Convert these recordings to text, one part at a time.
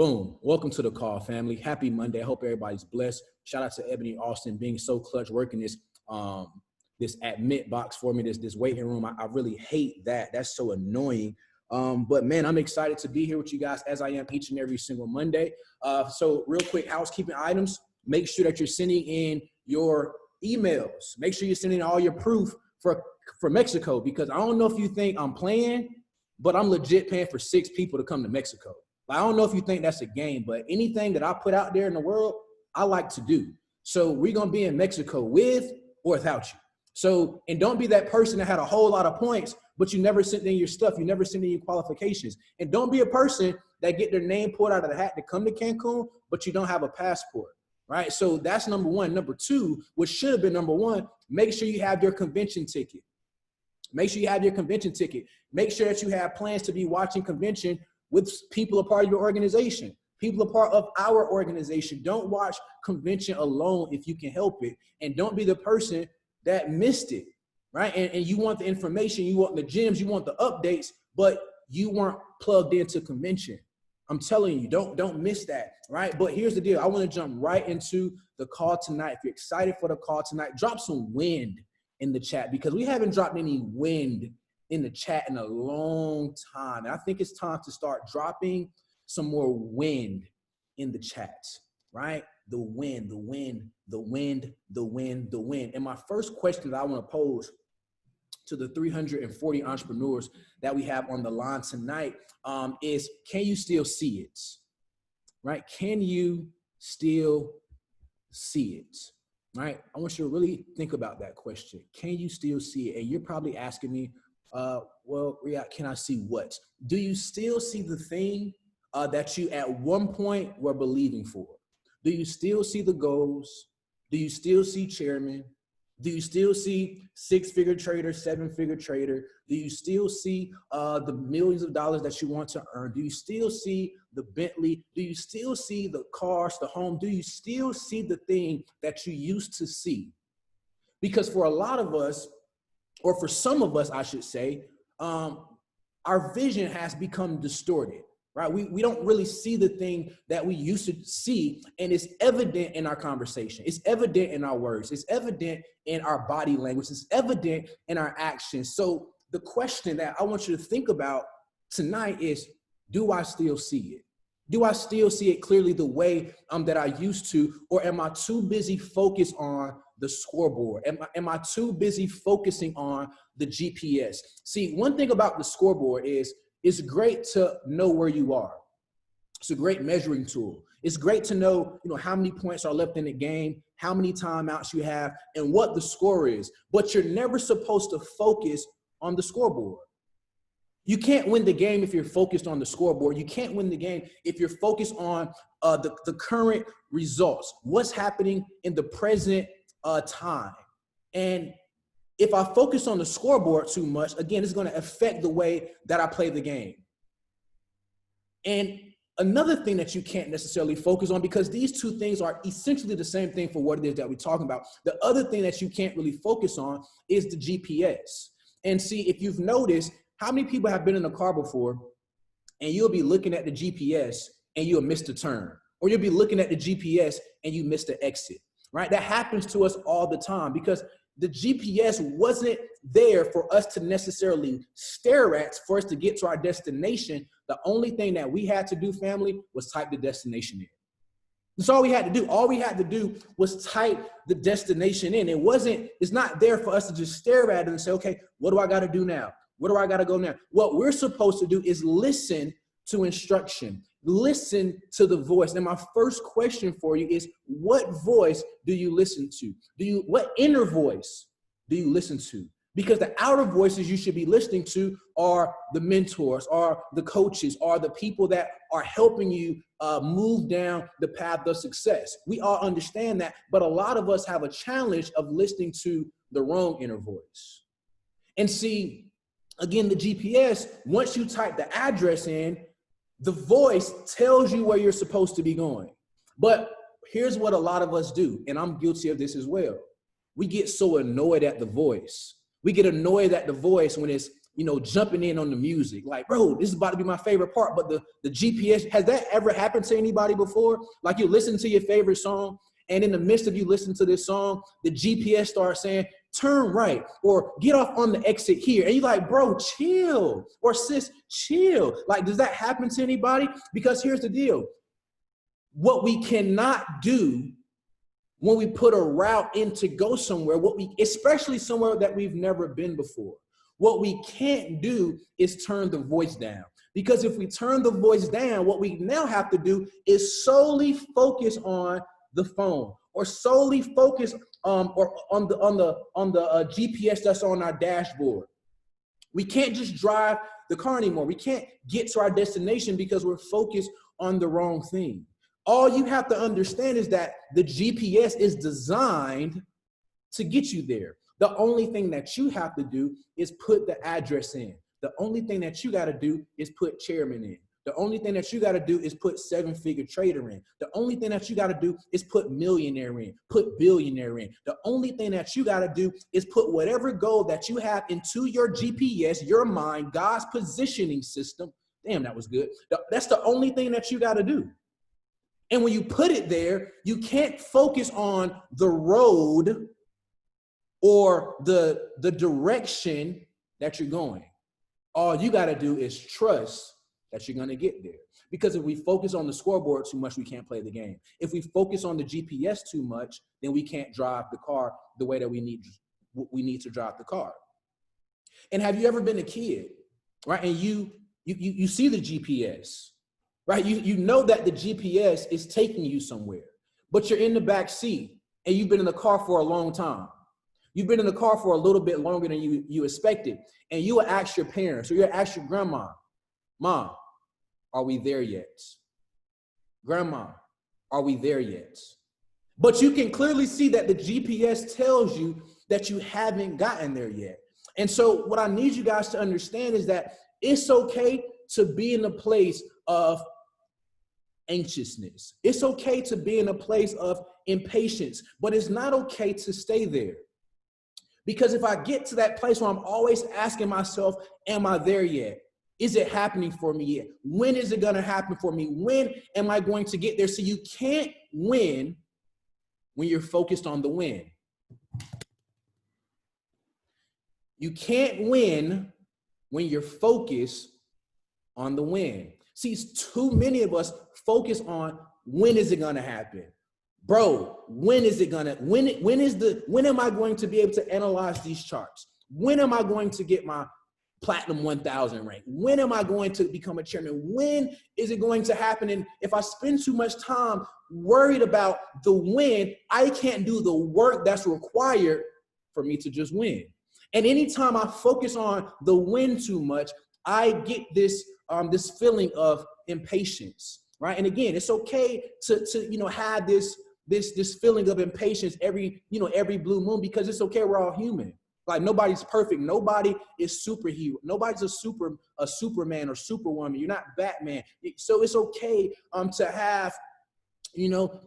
Boom. Welcome to the call, family. Happy Monday. I hope everybody's blessed. Shout out to Ebony Austin being so clutch, working this this admit box for me, this waiting room. I really hate that. That's so annoying. But man, I'm excited to be here with you guys as I am each and every single Monday. So real quick, housekeeping items. Make sure that you're sending in your emails. Make sure you're sending all your proof for Mexico, because I don't know if you think I'm playing, but I'm legit paying for 6 people to come to Mexico. I don't know if you think that's a game, but anything that I put out there in the world, I like to do. So we're going to be in Mexico with or without you. So, and don't be that person that had a whole lot of points, but you never sent in your stuff. You never sent in your qualifications. And don't be a person that get their name pulled out of the hat to come to Cancun, but you don't have a passport, right? So that's number one. Number two, which should have been number one, make sure you have your convention ticket. Make sure you have your convention ticket. Make sure that you have plans to be watching convention with people a part of your organization, people a part of our organization. Don't watch convention alone if you can help it. And don't be the person that missed it, right? And you want the information, you want the gems, you want the updates, but you weren't plugged into convention. I'm telling you, don't miss that, right? But here's the deal. I want to jump right into the call tonight. If you're excited for the call tonight, drop some wind in the chat, because we haven't dropped any wind in the chat in a long time. And I think it's time to start dropping some more wind in the chat, right? The wind, the wind, the wind, the wind, the wind. And my first question that I want to pose to the 340 entrepreneurs that we have on the line tonight is, can you still see it, right? Can you still see it, right? I want you to really think about that question. Can you still see it? And you're probably asking me, well, Riyad, can I see what? Do you still see the thing that you at one point were believing for? Do you still see the goals? Do you still see chairman? Do you still see 6-figure trader, 7-figure trader? Do you still see the millions of dollars that you want to earn? Do you still see the Bentley? Do you still see the cars, the home? Do you still see the thing that you used to see? Because for a lot of us, or for some of us, I should say, our vision has become distorted, right? We don't really see the thing that we used to see, and it's evident in our conversation. It's evident in our words. It's evident in our body language. It's evident in our actions. So the question that I want you to think about tonight is, do I still see it? Do I still see it clearly the way that I used to, or am I too busy focused on the scoreboard? Am I too busy focusing on the GPS? See, one thing about the scoreboard is it's great to know where you are. It's a great measuring tool. It's great to know, how many points are left in the game, how many timeouts you have, and what the score is. But you're never supposed to focus on the scoreboard. You can't win the game if you're focused on the scoreboard. You can't win the game if you're focused on the current results, what's happening in the present time. And if I focus on the scoreboard too much, again, it's going to affect the way that I play the game. And another thing that you can't necessarily focus on, because these two things are essentially the same thing for what it is that we're talking about. The other thing that you can't really focus on is the GPS. And see, if you've noticed, how many people have been in a car before and you'll be looking at the GPS and you'll miss the turn, or you'll be looking at the GPS and you miss the exit, right? That happens to us all the time, because the GPS wasn't there for us to necessarily stare at for us to get to our destination. The only thing that we had to do, family, was type the destination in. That's all we had to do. All we had to do was type the destination in. It's not there for us to just stare at it and say, okay, what do I got to do now? Where do I got to go now? What we're supposed to do is listen to instruction, listen to the voice. And my first question for you is, what voice do you listen to? What inner voice do you listen to? Because the outer voices you should be listening to are the mentors, are the coaches, are the people that are helping you move down the path of success. We all understand that, but a lot of us have a challenge of listening to the wrong inner voice. And see, again, the GPS, once you type the address in, the voice tells you where you're supposed to be going. But here's what a lot of us do, and I'm guilty of this as well. We get so annoyed at the voice. We get annoyed at the voice when it's jumping in on the music. Like, bro, this is about to be my favorite part. But the GPS, has that ever happened to anybody before? Like, you listen to your favorite song, and in the midst of you listening to this song, the GPS starts saying, turn right, or get off on the exit here. And you're like, bro, chill. Or sis, chill. Like, does that happen to anybody? Because here's the deal. What we cannot do when we put a route in to go somewhere, especially somewhere that we've never been before, what we can't do is turn the voice down. Because if we turn the voice down, what we now have to do is solely focus on the phone, or solely focus or on the GPS that's on our dashboard. We can't just drive the car anymore. We can't get to our destination because we're focused on the wrong thing. All you have to understand is that the GPS is designed to get you there. The only thing that you have to do is put the address in. The only thing that you got to do is put chairman in. The only thing that you got to do is put seven-figure trader in. The only thing that you got to do is put millionaire in, put billionaire in. The only thing that you got to do is put whatever goal that you have into your GPS, your mind, God's positioning system. Damn, that was good. That's the only thing that you got to do. And when you put it there, you can't focus on the road or the direction that you're going. All you got to do is trust that you're going to get there. Because if we focus on the scoreboard too much, we can't play the game. If we focus on the GPS too much, then we can't drive the car the way that we need to drive the car. And have you ever been a kid, right? And you see the GPS, right? You know that the GPS is taking you somewhere, but you're in the back seat and you've been in the car for a long time. You've been in the car for a little bit longer than you expected. And you will ask your parents, or you'll ask your grandma, Mom, are we there yet? Grandma, are we there yet? But you can clearly see that the GPS tells you that you haven't gotten there yet. And so what I need you guys to understand is that it's okay to be in a place of anxiousness. It's okay to be in a place of impatience, but it's not okay to stay there. Because if I get to that place where I'm always asking myself, am I there yet? Is it happening for me yet? When is it going to happen for me? When am I going to get there? So you can't win when you're focused on the win. You can't win when you're focused on the win. See, too many of us focus on when is it going to happen? Bro, when is it gonna, when am I going to be able to analyze these charts? When am I going to get my platinum 1000 rank? When am I going to become a chairman? When is it going to happen? And if I spend too much time worried about the win, I can't do the work that's required for me to just win. And anytime I focus on the win too much, I get this feeling of impatience, right? And again, it's okay to have this feeling of impatience every blue moon, because it's okay. We're all human. Like, nobody's perfect. Nobody is superhero. Nobody's a Superman or Superwoman. You're not Batman. So it's okay to have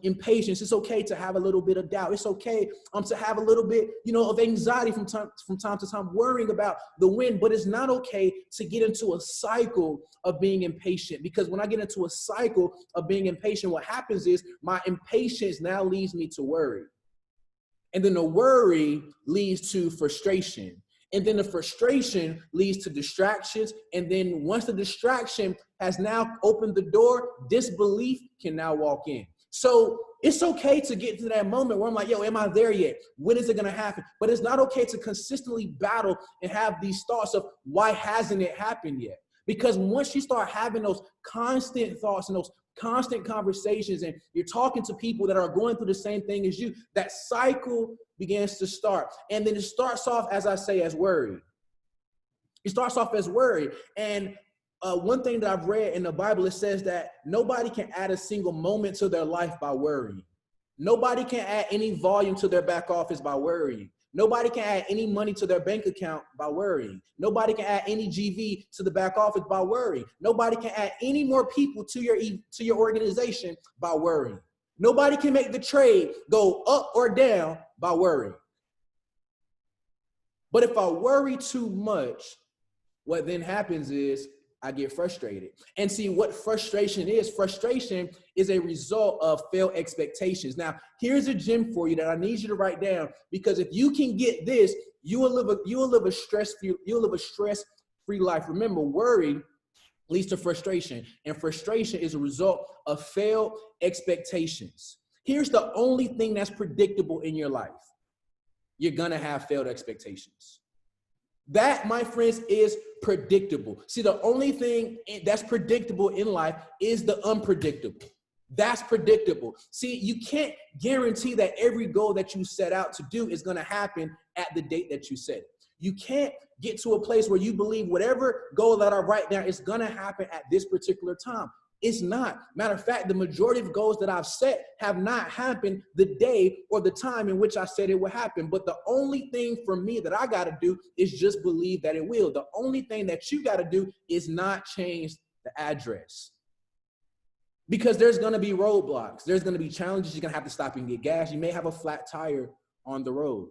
impatience. It's okay to have a little bit of doubt. It's okay to have a little bit of anxiety from time to time, worrying about the win. But it's not okay to get into a cycle of being impatient, because when I get into a cycle of being impatient, what happens is my impatience now leads me to worry. And then the worry leads to frustration. And then the frustration leads to distractions. And then once the distraction has now opened the door, disbelief can now walk in. So it's okay to get to that moment where I'm like, yo, am I there yet? When is it going to happen? But it's not okay to consistently battle and have these thoughts of why hasn't it happened yet? Because once you start having those constant thoughts and those constant conversations, and you're talking to people that are going through the same thing as you, that cycle begins to start. And then it starts off, as I say, as worry. It starts off as worry. And one thing that I've read in the Bible, it says that nobody can add a single moment to their life by worrying. Nobody can add any volume to their back office by worrying. Nobody can add any money to their bank account by worrying. Nobody can add any GV to the back office by worrying. Nobody can add any more people to your organization by worrying. Nobody can make the trade go up or down by worrying. But if I worry too much, what then happens is I get frustrated. And see what frustration is. Frustration is a result of failed expectations. Now, here's a gem for you that I need you to write down, because if you can get this, you will live a stress-free life. Remember, worry leads to frustration, and frustration is a result of failed expectations. Here's the only thing that's predictable in your life. You're gonna have failed expectations. That, my friends, is predictable. See, the only thing that's predictable in life is the unpredictable. That's predictable. See, you can't guarantee that every goal that you set out to do is going to happen at the date that you set it. You can't get to a place where you believe whatever goal that I write down is going to happen at this particular time. It's not. Matter of fact, the majority of goals that I've set have not happened the day or the time in which I said it would happen. But the only thing for me that I got to do is just believe that it will. The only thing that you got to do is not change the address. Because there's going to be roadblocks. There's going to be challenges. You're going to have to stop and get gas. You may have a flat tire on the road.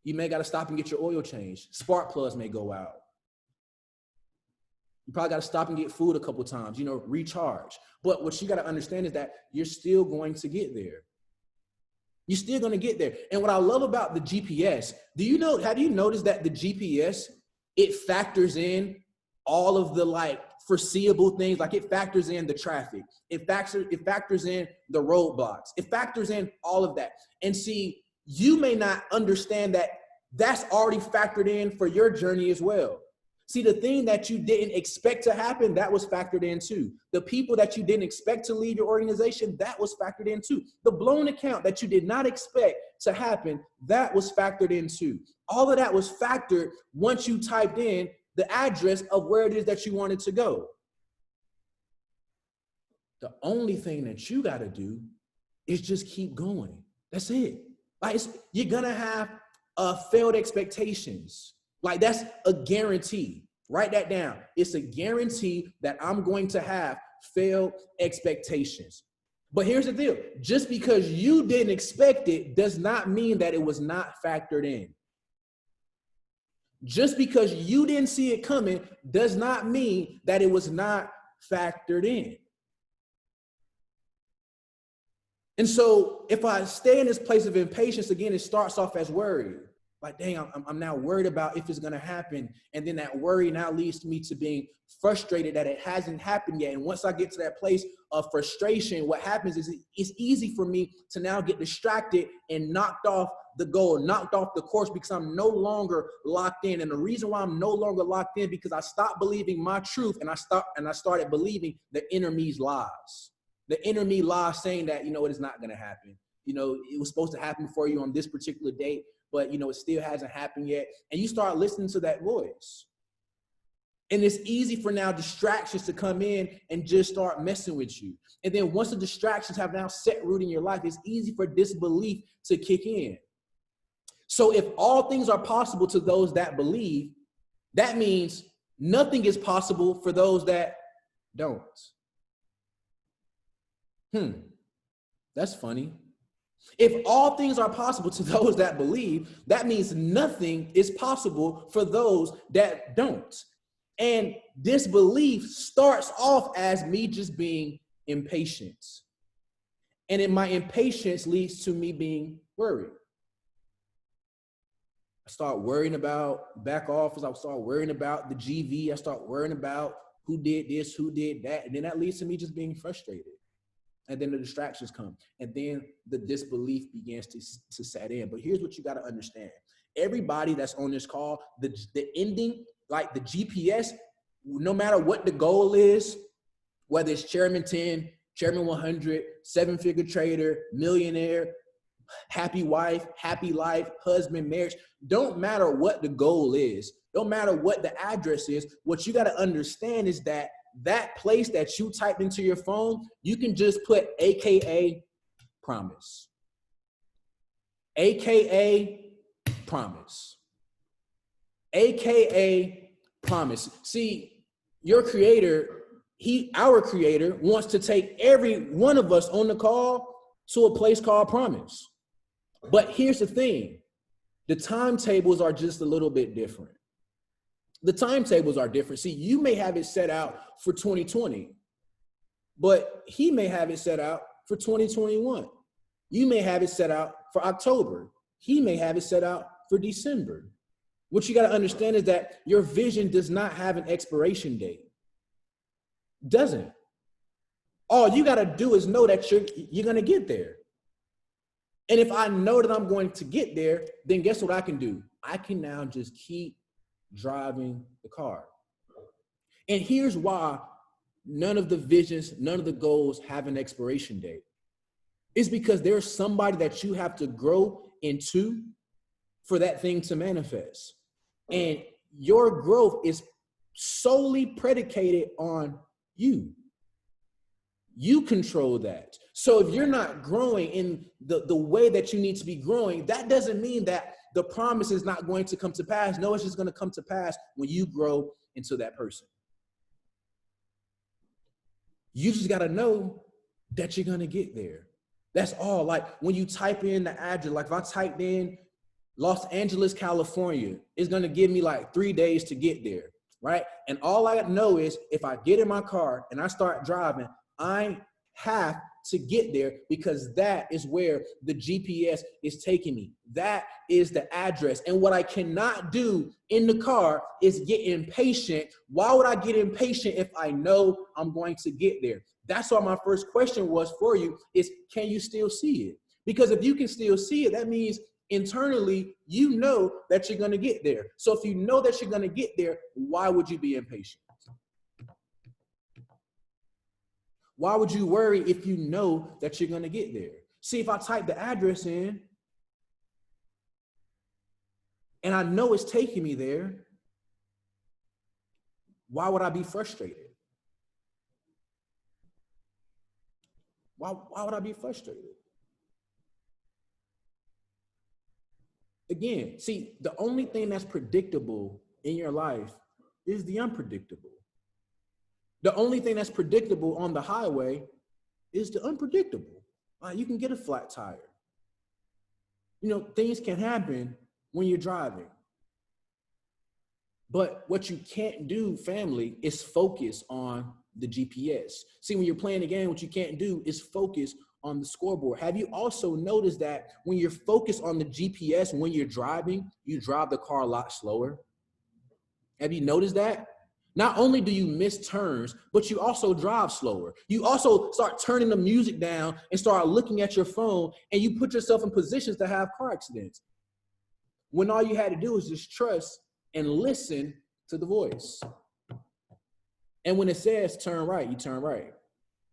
You may got to stop and get your oil changed. Spark plugs may go out. You probably got to stop and get food a couple times, recharge. But what you got to understand is that you're still going to get there. You're still going to get there. And what I love about the GPS, have you noticed that the GPS, it factors in all of the foreseeable things? Like it factors in the traffic. It factors in the roadblocks. It factors in all of that. And see, you may not understand that that's already factored in for your journey as well. See, the thing that you didn't expect to happen, that was factored in too. The people that you didn't expect to leave your organization, that was factored in too. The blown account that you did not expect to happen, that was factored in too. All of that was factored once you typed in the address of where it is that you wanted to go. The only thing that you got to do is just keep going. That's it. You're going to have failed expectations. That's a guarantee. Write that down. It's a guarantee that I'm going to have failed expectations. But here's the deal. Just because you didn't expect it does not mean that it was not factored in. Just because you didn't see it coming does not mean that it was not factored in. And so if I stay in this place of impatience, again, it starts off as worry. Dang, I'm now worried about if it's going to happen. And then that worry now leads me to being frustrated that it hasn't happened yet. And once I get to that place of frustration, what happens is it's easy for me to now get distracted and knocked off the goal, knocked off the course, because I'm no longer locked in. And the reason why I'm no longer locked in, because I stopped believing my truth and I started believing the inner me's lies. The inner me lies saying that, it is not going to happen. It was supposed to happen for you on this particular date, but it still hasn't happened yet. And you start listening to that voice. And it's easy for now distractions to come in and just start messing with you. And then once the distractions have now set root in your life, it's easy for disbelief to kick in. So if all things are possible to those that believe, that means nothing is possible for those that don't. That's funny. If all things are possible to those that believe, that means nothing is possible for those that don't. And disbelief starts off as me just being impatient. And in my impatience leads to me being worried. I start worrying about back office. I start worrying about the GV. I start worrying about who did this, who did that. And then that leads to me just being frustrated. And then the distractions come. And then the disbelief begins to set in. But here's what you got to understand. Everybody that's on this call, the ending, like the GPS, no matter what the goal is, whether it's Chairman 10, Chairman 100, 7-figure trader, millionaire, happy wife, happy life, husband, marriage, don't matter what the goal is, don't matter what the address is, what you got to understand is that place that you typed into your phone, you can just put AKA promise. AKA promise. AKA promise. See, your creator, our creator wants to take every one of us on the call to a place called promise. But here's the thing. The timetables are just a little bit different. The timetables are different. See, you may have it set out for 2020, but he may have it set out for 2021. You may have it set out for October. He may have it set out for December. What you got to understand is that your vision does not have an expiration date. Doesn't. All you got to do is know that you're going to get there. And if I know that I'm going to get there, then guess what I can do? I can now just keep driving the car. And here's why none of the visions, none of the goals have an expiration date. It's because there's somebody that you have to grow into for that thing to manifest. And your growth is solely predicated on you. You control that. So if you're not growing in the way that you need to be growing, that doesn't mean that the promise is not going to come to pass. No, it's just going to come to pass when you grow into that person. You just got to know that you're going to get there. That's all. Like when you type in the address, like if I typed in Los Angeles, California, it's going to give me like 3 days to get there, right? And all I know is if I get in my car and I start driving, I have to get there because that is where the GPS is taking me. That is the address. And what I cannot do in the car is get impatient. Why would I get impatient if I know I'm going to get there? That's why my first question was for you is, can you still see it? Because if you can still see it, that means internally, you know that you're going to get there. So if you know that you're going to get there, why would you be impatient? Why would you worry if you know that you're going to get there? See, if I type the address in and I know it's taking me there, why would I be frustrated? Why would I be frustrated? Again, see, the only thing that's predictable in your life is the unpredictable. The only thing that's predictable on the highway is the unpredictable. You can get a flat tire. You know, things can happen when you're driving. But what you can't do, family, is focus on the GPS. See, when you're playing the game, what you can't do is focus on the scoreboard. Have you also noticed that when you're focused on the GPS, when you're driving, you drive the car a lot slower? Have you noticed that? Not only do you miss turns, but you also drive slower. You also start turning the music down and start looking at your phone, and you put yourself in positions to have car accidents. When all you had to do is just trust and listen to the voice. And when it says turn right, you turn right.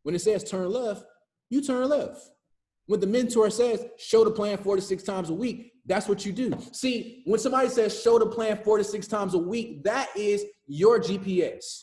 When it says turn left, you turn left. When the mentor says show the plan 4 to 6 times a week, that's what you do. See, when somebody says show the plan 4 to 6 times a week, that is your GPS.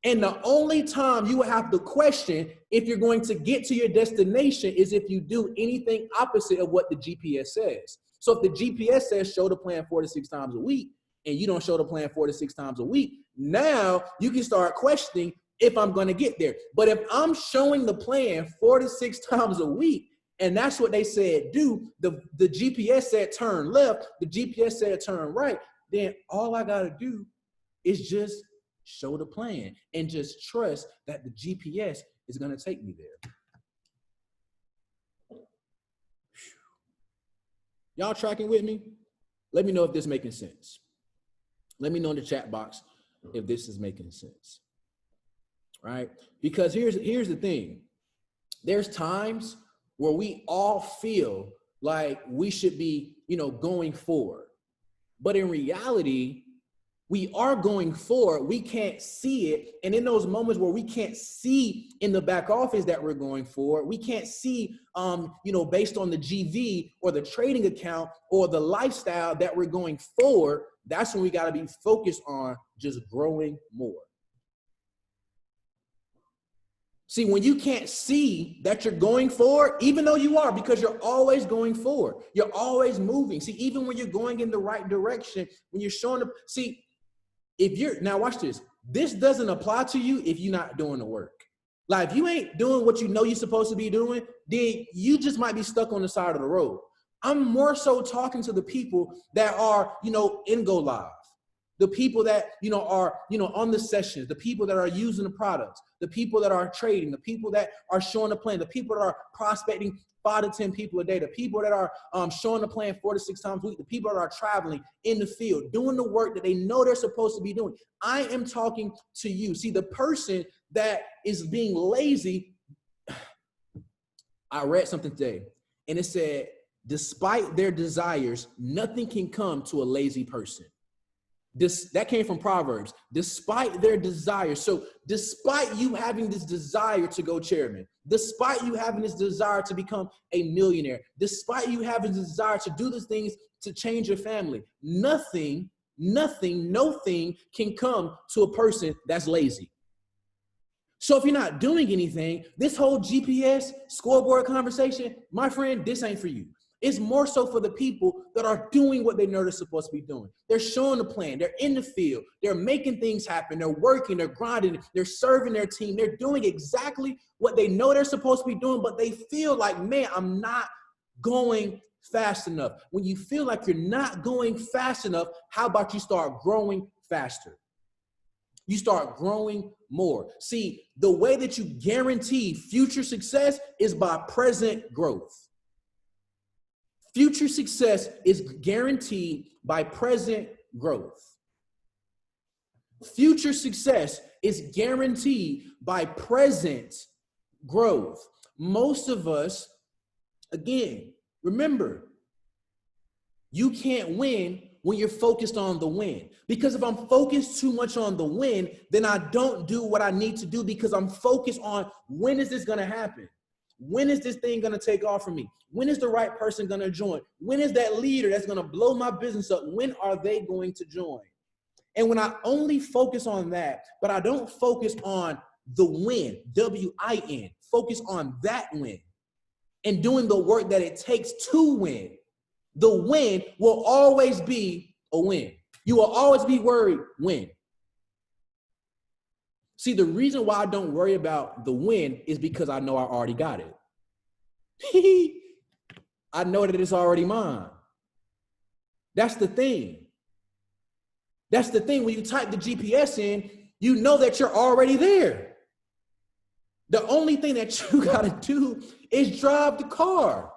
And the only time you have to question if you're going to get to your destination is if you do anything opposite of what the GPS says. So if the GPS says show the plan 4 to 6 times a week, and you don't show the plan 4 to 6 times a week, now you can start questioning if I'm going to get there. But if I'm showing the plan 4 to 6 times a week, and that's what they said do, the GPS said turn left, the GPS said turn right, then all I got to do is just show the plan and just trust that the GPS is going to take me there. Y'all tracking with me? Let me know if this is making sense. Let me know in the chat box if this is making sense. Right? Because here's the thing. There's times where we all feel like we should be, going forward. But in reality, we are going forward. We can't see it. And in those moments where we can't see in the back office that we're going forward, we can't see, based on the GV or the trading account or the lifestyle that we're going forward, that's when we got to be focused on just growing more. See, when you can't see that you're going forward, even though you are, because you're always going forward, you're always moving. See, even when you're going in the right direction, when you're showing up, see, now watch this. This doesn't apply to you if you're not doing the work. Like if you ain't doing what you know you're supposed to be doing, then you just might be stuck on the side of the road. I'm more so talking to the people that are, in Go Live, the people that, are, on the sessions, the people that are using the products, the people that are trading, the people that are showing the plan, the people that are prospecting 5 to 10 people a day, the people that are showing the plan 4 to 6 times a week, the people that are traveling in the field, doing the work that they know they're supposed to be doing. I am talking to you. See, the person that is being lazy, I read something today, and it said, despite their desires, nothing can come to a lazy person. That came from Proverbs. Despite their desires. So despite you having this desire to go chairman, despite you having this desire to become a millionaire, despite you having this desire to do these things to change your family, no thing can come to a person that's lazy. So if you're not doing anything, this whole GPS scoreboard conversation, my friend, this ain't for you. It's more so for the people that are doing what they know they're supposed to be doing. They're showing the plan. They're in the field. They're making things happen. They're working. They're grinding. They're serving their team. They're doing exactly what they know they're supposed to be doing, but they feel like, man, I'm not going fast enough. When you feel like you're not going fast enough, how about you start growing faster? You start growing more. See, the way that you guarantee future success is by present growth. Future success is guaranteed by present growth. Future success is guaranteed by present growth. Most of us, again, remember, you can't win when you're focused on the win. Because if I'm focused too much on the win, then I don't do what I need to do because I'm focused on when is this going to happen? When is this thing going to take off for me? When is the right person going to join? When is that leader that's going to blow my business up? When are they going to join? And when I only focus on that, but I don't focus on the win, W-I-N, focus on that win and doing the work that it takes to win, the win will always be a win. You will always be worried when. See, the reason why I don't worry about the win is because I know I already got it. I know that it's already mine. That's the thing. That's the thing. When you type the GPS in, you know that you're already there. The only thing that you got to do is drive the car.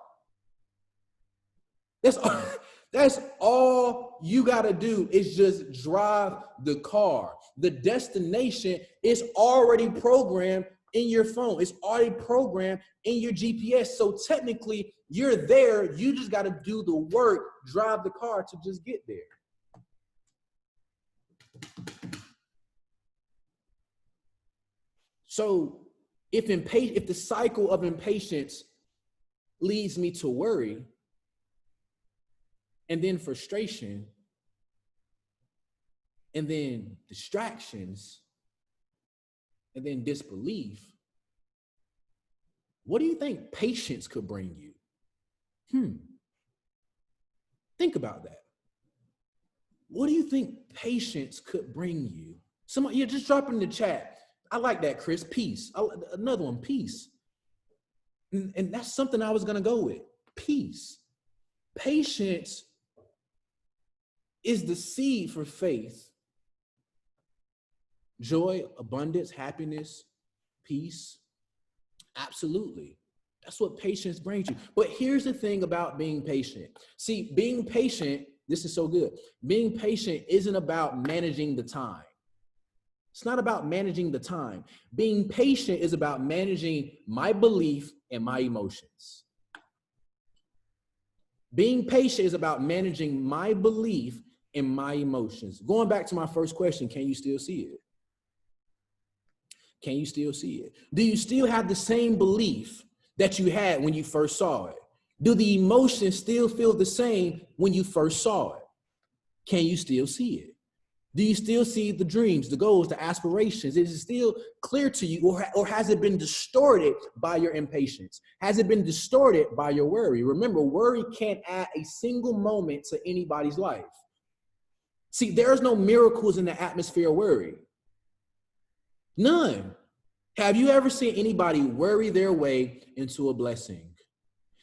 That's all you got to do is just drive the car. The destination is already programmed in your phone. It's already programmed in your GPS. So technically you're there. You just got to do the work, drive the car to just get there. So if the cycle of impatience leads me to worry, and then frustration, and then distractions, and then disbelief, what do you think patience could bring you? Think about that. What do you think patience could bring you? Somebody, yeah, just drop it in the chat. I like that, Chris. Peace. Another one, peace. And that's something I was going to go with. Peace. Patience is the seed for faith, joy, abundance, happiness, peace. Absolutely. That's what patience brings you. But here's the thing about being patient. See, being patient, this is so good. Being patient isn't about managing the time. It's not about managing the time. Being patient is about managing my belief and my emotions. Being patient is about managing my belief and my emotions. Going back to my first question, can you still see it? Can you still see it? Do you still have the same belief that you had when you first saw it? Do the emotions still feel the same when you first saw it? Can you still see it? Do you still see the dreams, the goals, the aspirations? Is it still clear to you, or has it been distorted by your impatience? Has it been distorted by your worry? Remember, worry can't add a single moment to anybody's life. See, there's no miracles in the atmosphere of worry. None. Have you ever seen anybody worry their way into a blessing?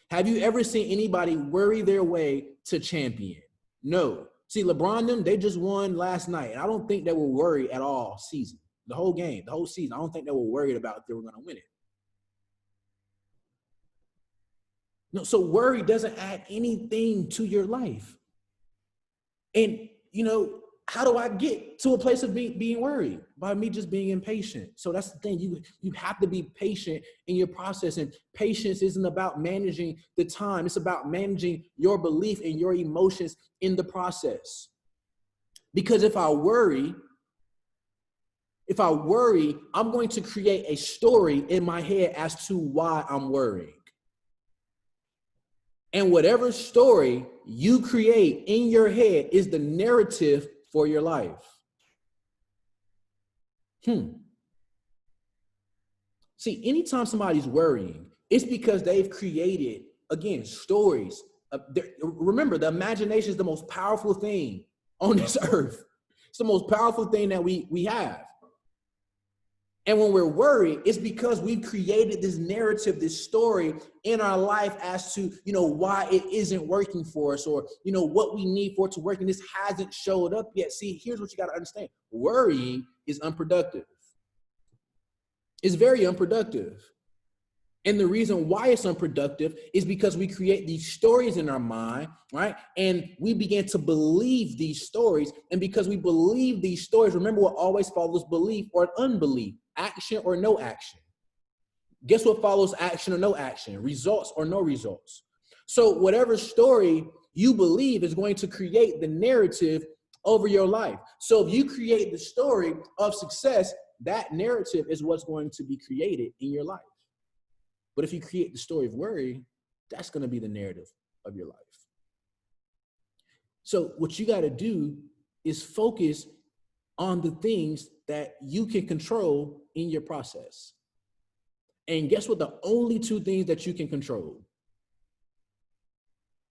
Have you ever seen anybody worry their way to champion? No. See, LeBron them, they just won last night. And I don't think they were worried at all season. The whole game, the whole season. I don't think they were worried about if they were going to win it. No, so worry doesn't add anything to your life. And, you know, how do I get to a place of being worried? By me just being impatient. So that's the thing. You have to be patient in your process. And patience isn't about managing the time. It's about managing your belief and your emotions in the process. Because if I worry, I'm going to create a story in my head as to why I'm worrying. And whatever story you create in your head is the narrative for your life. See, anytime somebody's worrying, it's because they've created, again, stories. Remember, the imagination is the most powerful thing on this earth. It's the most powerful thing that we have. And when we're worried, it's because we've created this narrative, this story in our life as to, you know, why it isn't working for us, or, you know, what we need for it to work. And this hasn't showed up yet. See, here's what you got to understand. Worrying is unproductive. It's very unproductive. And the reason why it's unproductive is because we create these stories in our mind, right? And we begin to believe these stories. And because we believe these stories, remember what always follows belief or unbelief, action or no action. Guess what follows action or no action? Results or no results. So whatever story you believe is going to create the narrative over your life. So if you create the story of success, that narrative is what's going to be created in your life. But if you create the story of worry, that's going to be the narrative of your life. So what you got to do is focus on the things that you can control in your process. And guess what? The only two things that you can control: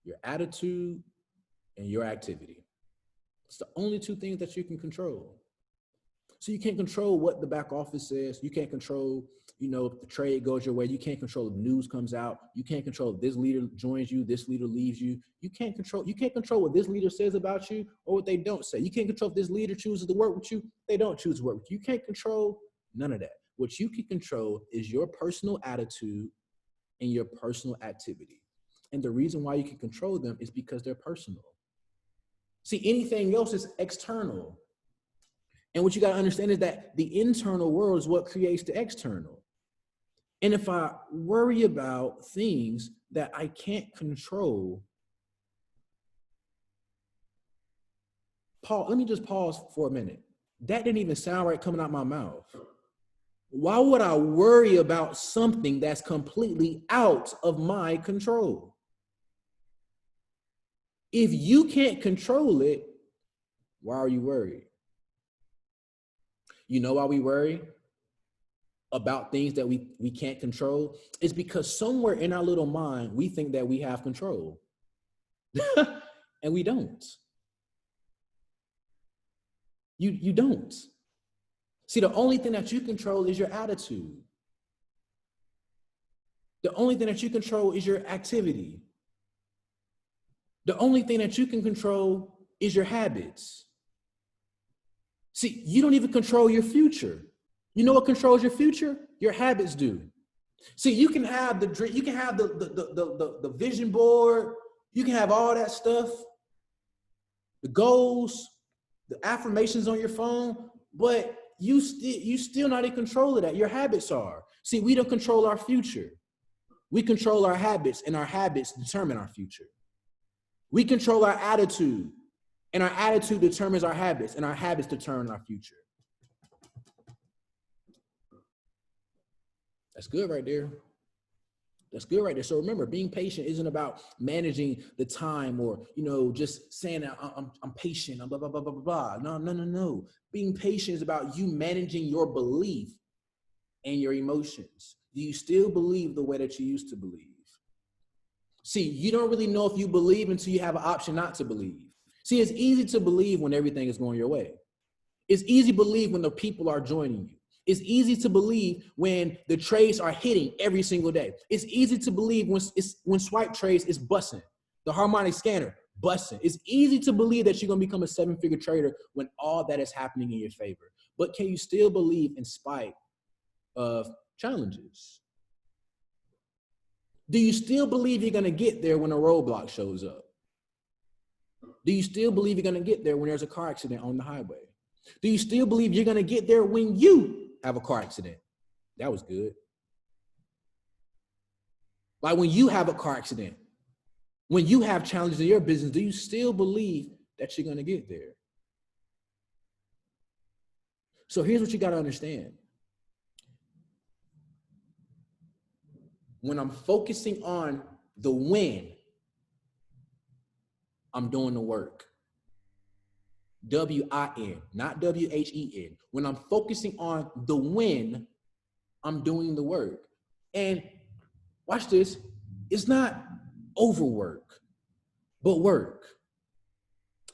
your attitude and your activity. It's the only two things that you can control. So you can't control what the back office says. You can't control, you know, if the trade goes your way. You can't control if news comes out. You can't control if this leader joins you, this leader leaves you. You can't control what this leader says about you or what they don't say. You can't control if this leader chooses to work with you, they don't choose to work with you. You can't control none of that. What you can control is your personal attitude and your personal activity. And the reason why you can control them is because they're personal. See, anything else is external. And what you got to understand is that the internal world is what creates the external. And if I worry about things that I can't control, let me just pause for a minute. That didn't even sound right coming out my mouth. Why would I worry about something that's completely out of my control? If you can't control it, why are you worried? You know why we worry about things that we can't control? It's because somewhere in our little mind, we think that we have control. And we don't. You don't. See, the only thing that you control is your attitude. The only thing that you control is your activity. The only thing that you can control is your habits. See, you don't even control your future. You know what controls your future? Your habits do. See, you can have the dream, you can have the vision board, you can have all that stuff, the goals, the affirmations on your phone, but you still not in control of that. Your habits are. See, we don't control our future. We control our habits, and our habits determine our future. We control our attitude, and our attitude determines our habits, and our habits determine our future. That's good right there. That's good right there. So remember, being patient isn't about managing the time or, you know, just saying that I'm patient, blah, blah, blah, blah, blah, blah. No. Being patient is about you managing your belief and your emotions. Do you still believe the way that you used to believe? See, you don't really know if you believe until you have an option not to believe. See, it's easy to believe when everything is going your way. It's easy to believe when the people are joining you. It's easy to believe when the trades are hitting every single day. It's easy to believe when swipe trades is busting. The harmonic scanner Busting. It's easy to believe that you're going to become a 7-figure trader when all that is happening in your favor. But can you still believe in spite of challenges? Do you still believe you're going to get there when a roadblock shows up? Do you still believe you're going to get there when there's a car accident on the highway? Do you still believe you're going to get there when you have a car accident? That was good. Like when you have a car accident, when you have challenges in your business, do you still believe that you're going to get there? So here's what you got to understand. When I'm focusing on the win, I'm doing the work. W-I-N, not W-H-E-N. When I'm focusing on the win, I'm doing the work. And watch this. It's not overwork, but work.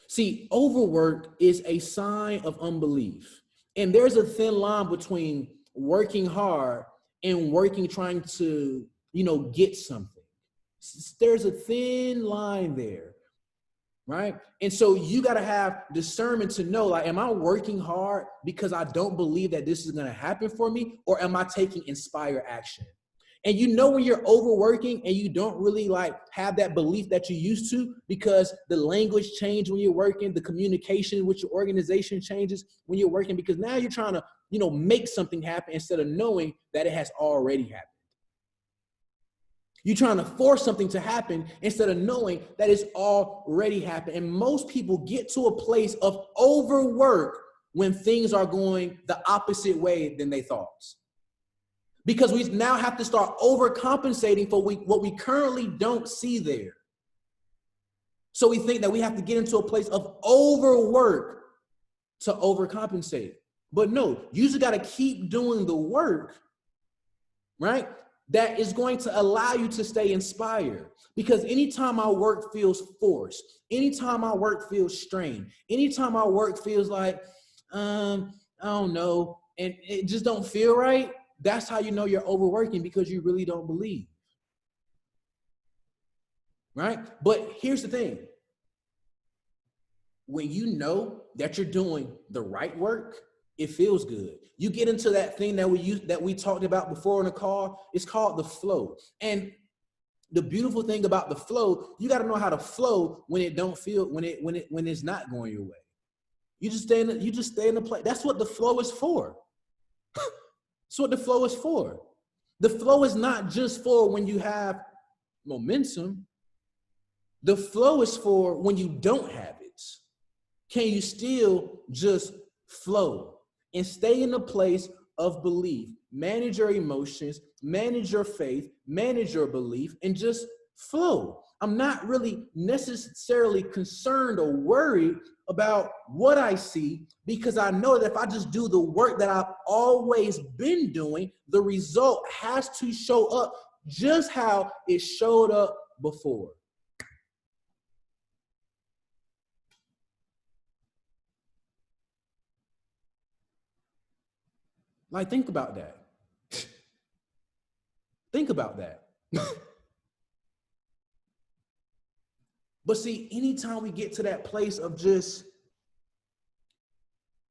See, overwork is a sign of unbelief. And there's a thin line between working hard and working trying to, get something. There's a thin line there, right? And so you got to have discernment to know, like, am I working hard because I don't believe that this is going to happen for me? Or am I taking inspired action? And when you're overworking and you don't really have that belief that you used to, because the language changes when you're working, the communication with your organization changes when you're working, because now you're trying to, make something happen instead of knowing that it has already happened. You're trying to force something to happen instead of knowing that it's already happened. And most people get to a place of overwork when things are going the opposite way than they thought. Because we now have to start overcompensating for what we currently don't see there. So we think that we have to get into a place of overwork to overcompensate. But no, you just got to keep doing the work, right? That is going to allow you to stay inspired. Because anytime our work feels forced, anytime our work feels strained, anytime our work feels like, I don't know, and it just don't feel right, that's how you know you're overworking, because you really don't believe. Right? But here's the thing. When you know that you're doing the right work, it feels good. You get into that thing that we talked about before in the call. It's called the flow. And the beautiful thing about the flow, you got to know how to flow when it don't feel, when it's not going your way. You just stay in the place. That's what the flow is for. That's what the flow is for. The flow is not just for when you have momentum. The flow is for when you don't have it. Can you still just flow and stay in the place of belief? Manage your emotions, manage your faith, manage your belief, and just flow. I'm not really necessarily concerned or worried about what I see, because I know that if I just do the work that I've always been doing, the result has to show up just how it showed up before. Like, think about that. Think about that. But see, anytime we get to that place of just,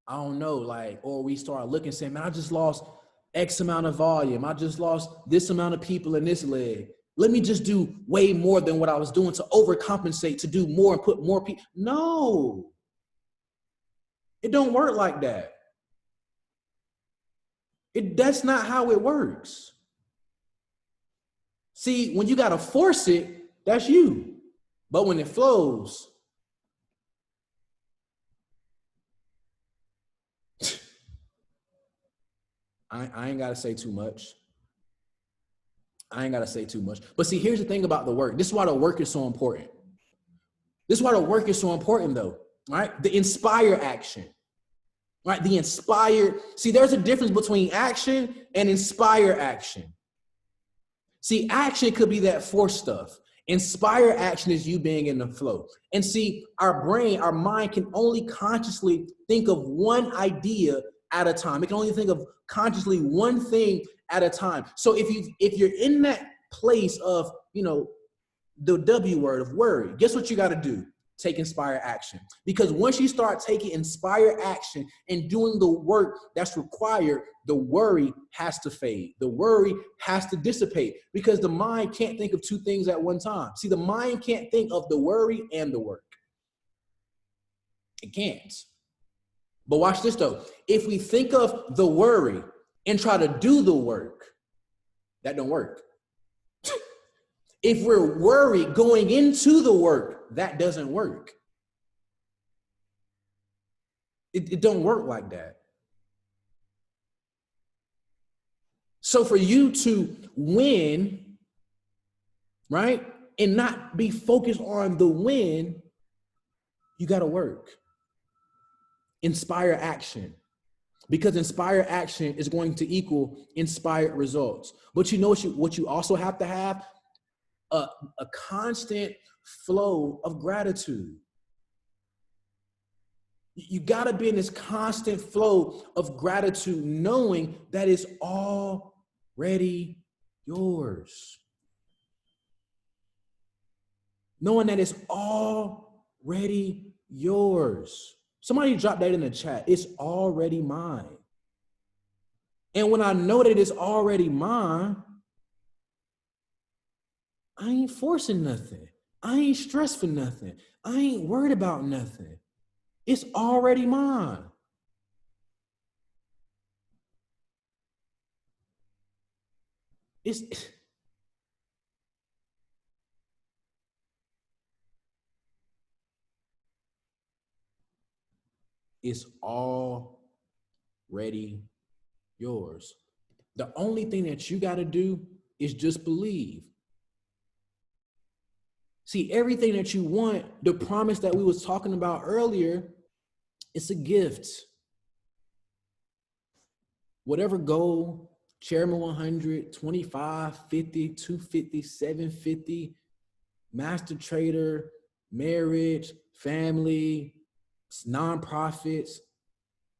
I don't know, or we start looking and saying, man, I just lost X amount of volume. I just lost this amount of people in this leg. Let me just do way more than what I was doing to overcompensate, to do more and put more people. No, it don't work like that. That's not how it works. See, when you got to force it, that's you. But when it flows, I ain't got to say too much. But see, here's the thing about the work. This is why the work is so important. Though, right? The inspire action, right? See, there's a difference between action and inspire action. See, action could be that force stuff. Inspire action is you being in the flow. And see, our mind can only consciously think of one idea at a time. It can only think of consciously one thing at a time. So if you're in that place of, the W word of worry, guess what you got to do? take inspired action. Because once you start taking inspired action and doing the work that's required, the worry has to fade. The worry has to dissipate because the mind can't think of two things at one time. See, the mind can't think of the worry and the work. It can't. But watch this though. If we think of the worry and try to do the work, that don't work. If we're worried going into the work, that doesn't work. It don't work like that. So for you to win, right, and not be focused on the win, you got to work. Inspire action. Because inspired action is going to equal inspired results. But you know what you also have to have? A constant flow of gratitude. You got to be in this constant flow of gratitude, knowing that it's already yours. Knowing that it's already yours. Somebody drop that in the chat. It's already mine. And when I know that it's already mine, I ain't forcing nothing. I ain't stressed for nothing. I ain't worried about nothing. It's already mine. It's already yours. The only thing that you got to do is just believe. See, everything that you want, the promise that we was talking about earlier, it's a gift. Whatever goal, Chairman 100, 25, 50, 250, 750, master trader, marriage, family, nonprofits,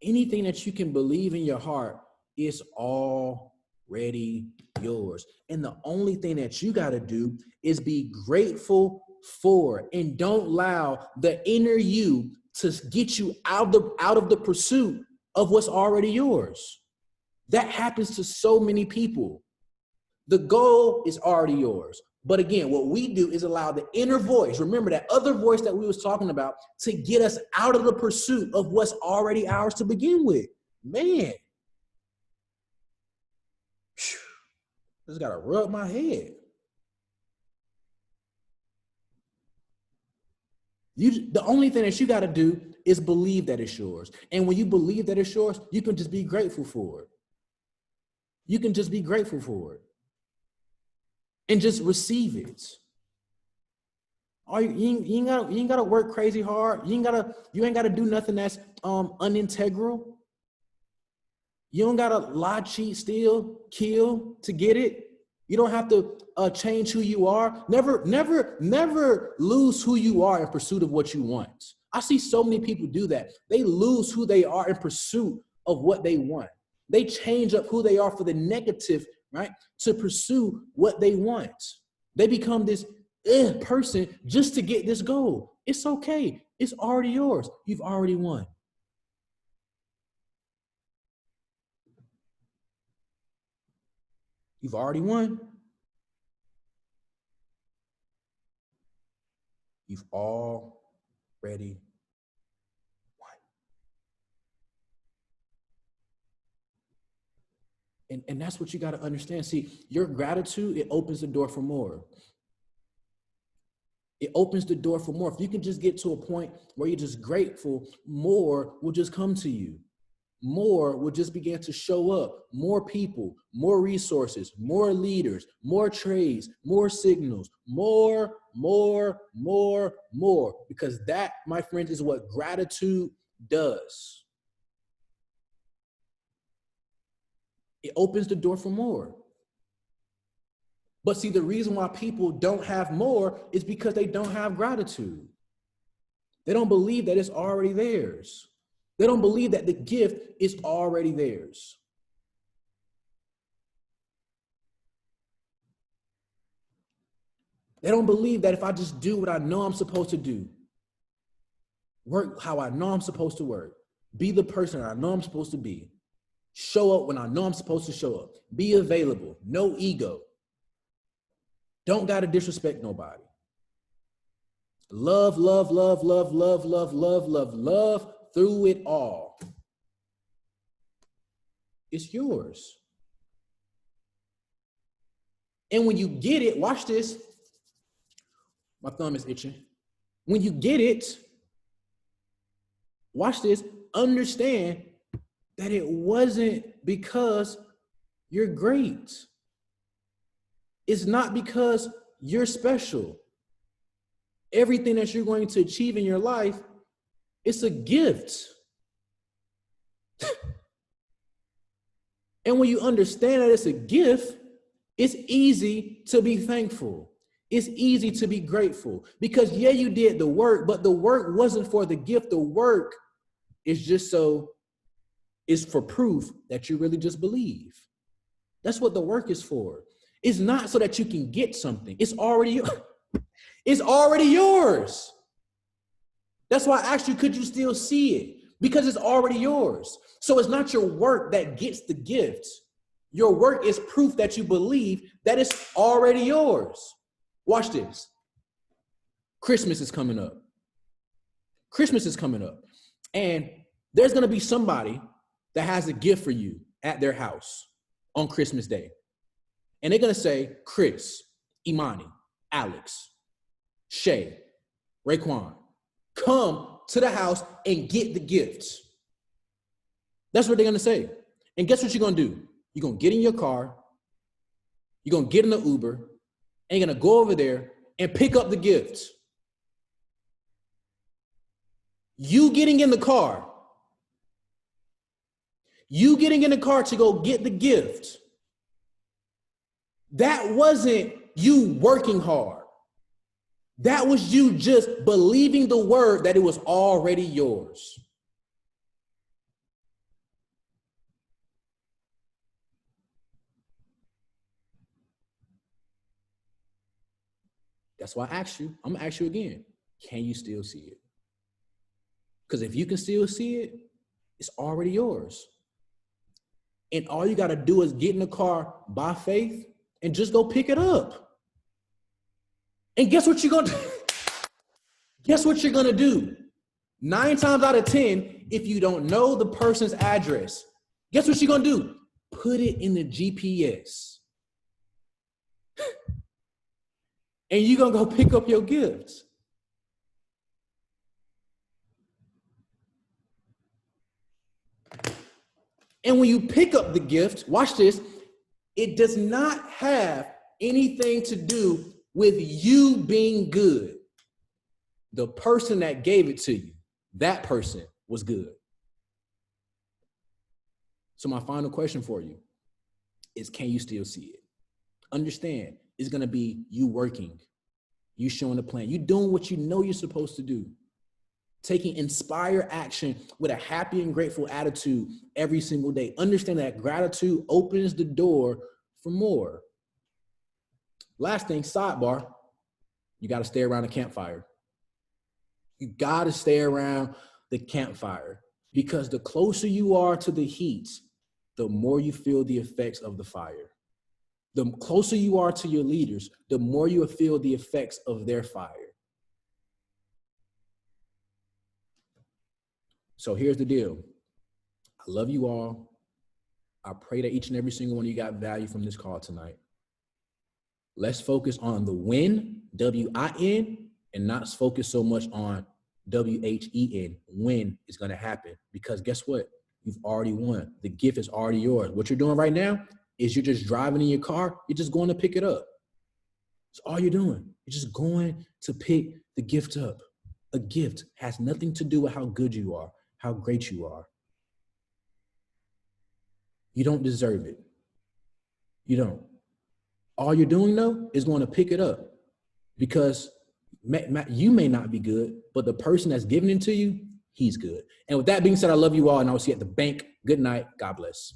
anything that you can believe in your heart is already yours. And the only thing that you got to do is be grateful for, and don't allow the inner you to get you out of the pursuit of what's already yours. That happens to so many people. The goal is already yours. But again, what we do is allow the inner voice, remember that other voice that we was talking about, to get us out of the pursuit of what's already ours to begin with. Man, just gotta rub my head. The only thing that you gotta do is believe that it's yours. And when you believe that it's yours, you can just be grateful for it. You can just be grateful for it. And just receive it. You ain't gotta work crazy hard. You ain't gotta do nothing that's unintegral. You don't gotta lie, cheat, steal, kill to get it. You don't have to change who you are. Never lose who you are in pursuit of what you want. I see so many people do that. They lose who they are in pursuit of what they want. They change up who they are for the negative, right, to pursue what they want. They become this person just to get this goal. It's okay. It's already yours. You've already won. You've already won. You've already won. And that's what you got to understand. See, your gratitude, it opens the door for more. It opens the door for more. If you can just get to a point where you're just grateful, more will just come to you. More will just begin to show up. More people, more resources, more leaders, more trades, more signals, more. Because that, my friends, is what gratitude does. It opens the door for more. But see, the reason why people don't have more is because they don't have gratitude. They don't believe that it's already theirs. They don't believe that the gift is already theirs. They don't believe that if I just do what I know I'm supposed to do, Work how I know I'm supposed to work. Be the person I know I'm supposed to be. Show up when I know I'm supposed to show up. Be available. No ego. Don't gotta disrespect nobody. Love, love, love, love, love, love, love, love, love through it all. It's yours. And when you get it, watch this. My thumb is itching. When you get it, watch this, understand that it wasn't because you're great. It's not because you're special. Everything that you're going to achieve in your life, it's a gift. And when you understand that it's a gift, it's easy to be thankful. It's easy to be grateful because yeah, you did the work, but the work wasn't for the gift. The work is just it's for proof that you really just believe. That's what the work is for. It's not so that you can get something. It's already yours. That's why I asked you, could you still see it? Because it's already yours. So it's not your work that gets the gift. Your work is proof that you believe that it's already yours. Watch this. Christmas is coming up. Christmas is coming up. And there's going to be somebody that has a gift for you at their house on Christmas Day. And they're going to say, Chris, Imani, Alex, Shay, Raekwon, come to the house and get the gifts. That's what they're going to say. And guess what you're going to do? You're going to get in your car. You're going to get in the Uber. And you're going to go over there and pick up the gifts. You getting in the car. You getting in the car to go get the gift. That wasn't you working hard. That was you just believing the word that it was already yours. That's why I asked you. I'm going to ask you again. Can you still see it? Because if you can still see it, it's already yours. And all you got to do is get in the car by faith and just go pick it up. And guess what you're going to do? Guess what you're going to do? 9 times out of 10, if you don't know the person's address, guess what you're going to do? Put it in the GPS. And you're going to go pick up your gifts. And when you pick up the gift, watch this, it does not have anything to do with you being good. The person that gave it to you, that person was good. So my final question for you is, can you still see it? Understand, it's going to be you working, you showing a plan, you doing what you know you're supposed to do, taking inspired action with a happy and grateful attitude every single day. Understand that gratitude opens the door for more. Last thing, sidebar, you got to stay around the campfire. You got to stay around the campfire because the closer you are to the heat, the more you feel the effects of the fire. The closer you are to your leaders, the more you feel the effects of their fire. So here's the deal. I love you all. I pray that each and every single one of you got value from this call tonight. Let's focus on the win, W-I-N, and not focus so much on W-H-E-N, when it's going to happen. Because guess what? You've already won. The gift is already yours. What you're doing right now is you're just driving in your car. You're just going to pick it up. That's all you're doing. You're just going to pick the gift up. A gift has nothing to do with how good you are, how great you are. You don't deserve it. You don't. All you're doing, though, is going to pick it up because you may not be good, but the person that's giving it to you, he's good. And with that being said, I love you all, and I will see you at the bank. Good night. God bless.